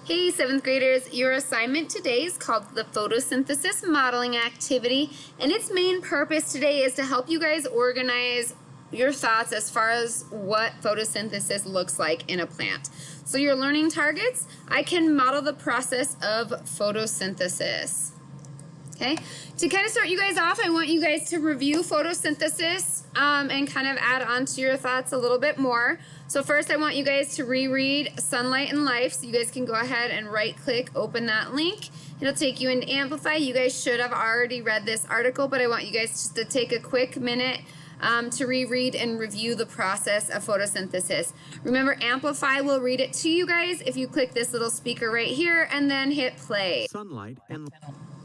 Hey, 7th graders, your assignment today is called the Photosynthesis Modeling Activity, and its main purpose today is to help you guys organize your thoughts as far as what photosynthesis looks like in a plant. So your learning targets, I can model the process of photosynthesis. Okay, to kind of start you guys off, I want you guys to review photosynthesis and kind of add on to your thoughts a little bit more. So first I want you guys to reread Sunlight and Life, so you guys can go ahead and right click, open that link. It'll take you into Amplify. You guys should have already read this article, but I want you guys just to take a quick minute to reread and review the process of photosynthesis. Remember, Amplify will read it to you guys if you click this little speaker right here and then hit play. Sunlight and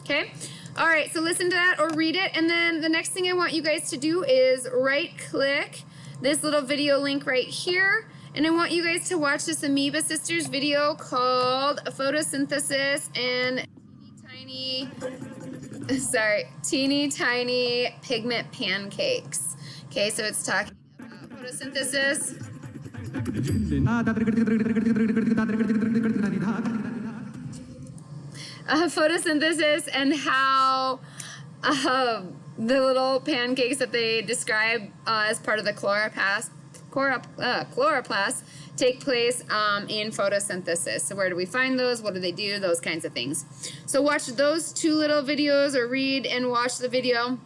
Okay, all right, so listen to that or read it, and then the next thing I want you guys to do is right click this little video link right here, and I want you guys to watch this Amoeba Sisters video called Photosynthesis and teeny tiny pigment pancakes. Okay, so it's talking about photosynthesis. Photosynthesis and how the little pancakes that they describe as part of the chloroplast take place in photosynthesis. So where do we find those? What do they do? Those kinds of things. So watch those two little videos or read and watch the video.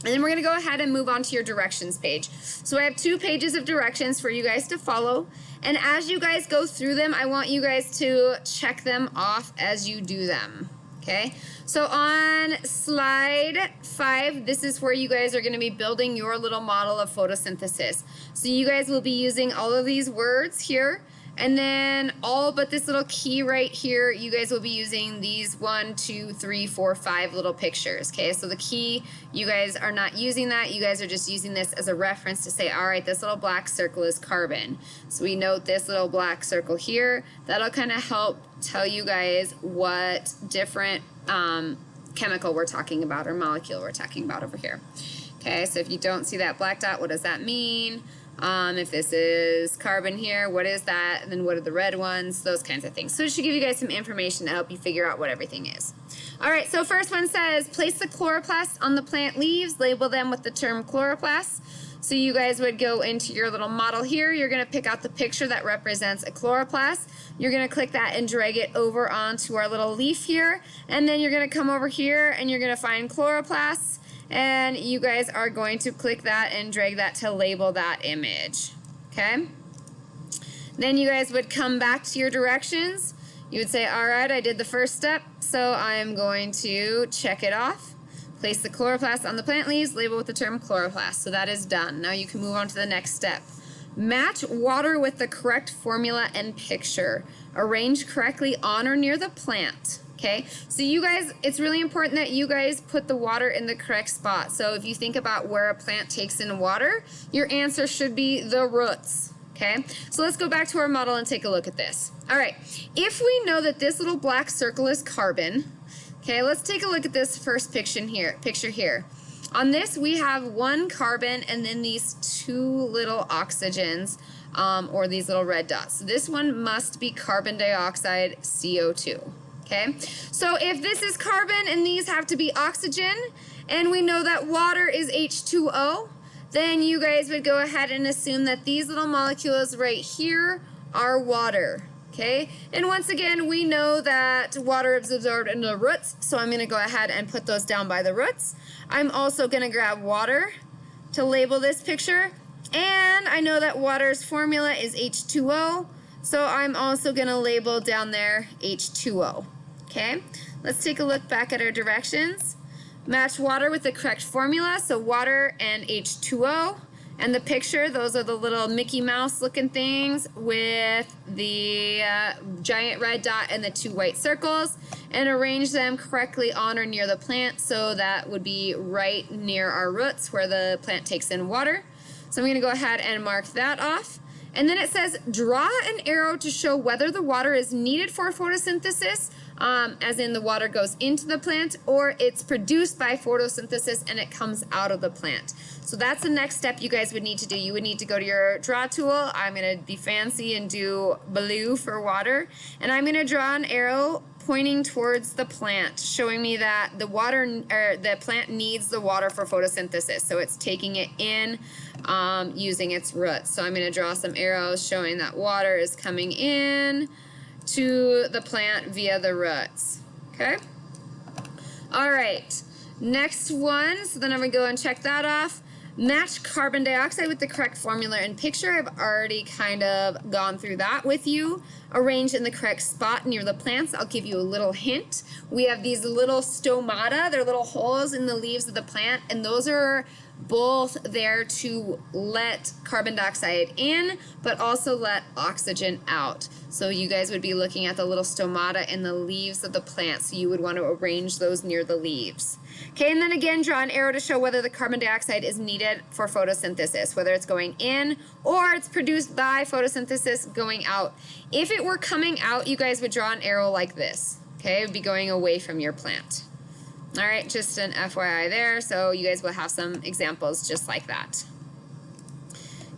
And then we're going to go ahead and move on to your directions page. So I have 2 pages of directions for you guys to follow. And as you guys go through them, I want you guys to check them off as you do them. Okay? So on slide 5, this is where you guys are going to be building your little model of photosynthesis. So you guys will be using all of these words here. And then all but this little key right here, you guys will be using these 1, 2, 3, 4, 5 little pictures. Okay, so the key, you guys are not using that. You guys are just using this as a reference to say, all right, this little black circle is carbon. So we note this little black circle here. That'll kind of help tell you guys what different chemical we're talking about or molecule we're talking about over here. Okay, so if you don't see that black dot, what does that mean? If this is carbon here, what is that? And then what are the red ones? Those kinds of things. So it should give you guys some information to help you figure out what everything is. All right, so first one says, place the chloroplasts on the plant leaves, label them with the term chloroplasts. So you guys would go into your little model here. You're going to pick out the picture that represents a chloroplast. You're going to click that and drag it over onto our little leaf here. And then you're going to come over here and you're going to find chloroplasts. And you guys are going to click that and drag that to label that image, okay? Then you guys would come back to your directions. You would say, all right, I did the first step, so I'm going to check it off. Place the chloroplast on the plant leaves, label with the term chloroplast. So that is done. Now you can move on to the next step. Match water with the correct formula and picture. Arrange correctly on or near the plant. Okay, so you guys, it's really important that you guys put the water in the correct spot. So if you think about where a plant takes in water, your answer should be the roots. Okay, so let's go back to our model and take a look at this. All right, if we know that this little black circle is carbon, okay, let's take a look at this first picture here. On this, we have 1 carbon and then these 2 little oxygens, or these little red dots. So this one must be carbon dioxide, CO2. Okay, so if this is carbon and these have to be oxygen, and we know that water is H2O, then you guys would go ahead and assume that these little molecules right here are water. Okay, and once again, we know that water is absorbed into the roots, so I'm going to go ahead and put those down by the roots. I'm also going to grab water to label this picture, and I know that water's formula is H2O, so I'm also going to label down there H2O. Okay, let's take a look back at our directions. Match water with the correct formula, so water and H2O. And the picture, those are the little Mickey Mouse looking things with the giant red dot and the 2 white circles. And arrange them correctly on or near the plant, so that would be right near our roots where the plant takes in water. So I'm going to go ahead and mark that off. And then it says, draw an arrow to show whether the water is needed for photosynthesis as in the water goes into the plant, or it's produced by photosynthesis and it comes out of the plant. So that's the next step you guys would need to do. You would need to go to your draw tool. I'm going to be fancy and do blue for water. And I'm going to draw an arrow pointing towards the plant, showing me that the plant needs the water for photosynthesis. So it's taking it in using its roots. So I'm going to draw some arrows showing that water is coming in to the plant via the roots. Okay? All right. Next one. So then I'm going to go and check that off. Match carbon dioxide with the correct formula and picture. I've already kind of gone through that with you. Arrange in the correct spot near the plants. I'll give you a little hint. We have these little stomata. They're little holes in the leaves of the plant, and those are both there to let carbon dioxide in, but also let oxygen out. So you guys would be looking at the little stomata in the leaves of the plant, so you would want to arrange those near the leaves. Okay, and then again, draw an arrow to show whether the carbon dioxide is needed for photosynthesis, whether it's going in or it's produced by photosynthesis going out. If it were coming out, you guys would draw an arrow like this. Okay, it would be going away from your plant. All right, just an FYI there, so you guys will have some examples just like that.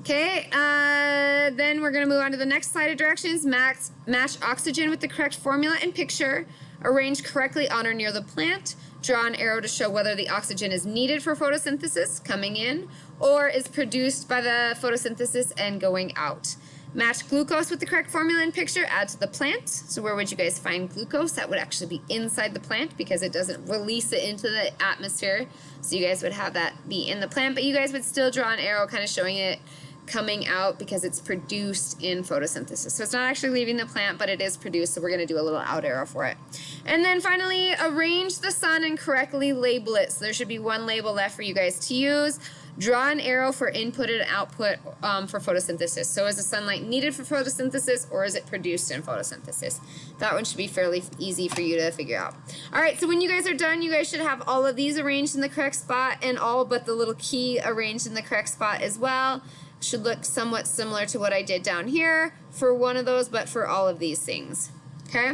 Okay, then we're going to move on to the next slide of directions. Match oxygen with the correct formula and picture. Arrange correctly on or near the plant. Draw an arrow to show whether the oxygen is needed for photosynthesis, coming in, or is produced by the photosynthesis and going out. Match glucose with the correct formula and picture, add to the plant. So where would you guys find glucose? That would actually be inside the plant because it doesn't release it into the atmosphere. So you guys would have that be in the plant, but you guys would still draw an arrow kind of showing it coming out because it's produced in photosynthesis. So it's not actually leaving the plant, but it is produced, so we're going to do a little out arrow for it. And then finally, arrange the sun and correctly label it. So there should be one label left for you guys to use. Draw an arrow for input and output for photosynthesis. So is the sunlight needed for photosynthesis or is it produced in photosynthesis? That one should be fairly easy for you to figure out. All right, so when you guys are done, you guys should have all of these arranged in the correct spot and all but the little key arranged in the correct spot as well. Should look somewhat similar to what I did down here for one of those, but for all of these things. Okay?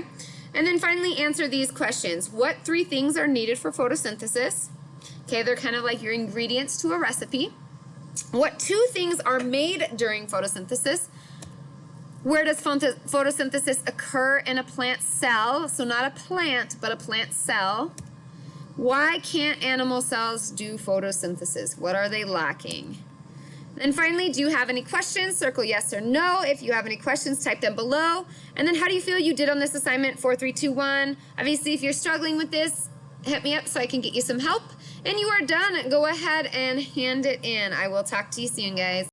And then finally answer these questions. What 3 things are needed for photosynthesis? Okay, they're kind of like your ingredients to a recipe. What 2 things are made during photosynthesis? Where does photosynthesis occur in a plant cell? So not a plant, but a plant cell. Why can't animal cells do photosynthesis? What are they lacking? And finally, do you have any questions? Circle yes or no. If you have any questions, type them below. And then how do you feel you did on this assignment? 4, 3, 2, 1. Obviously, if you're struggling with this, hit me up so I can get you some help. And you are done. Go ahead and hand it in. I will talk to you soon, guys.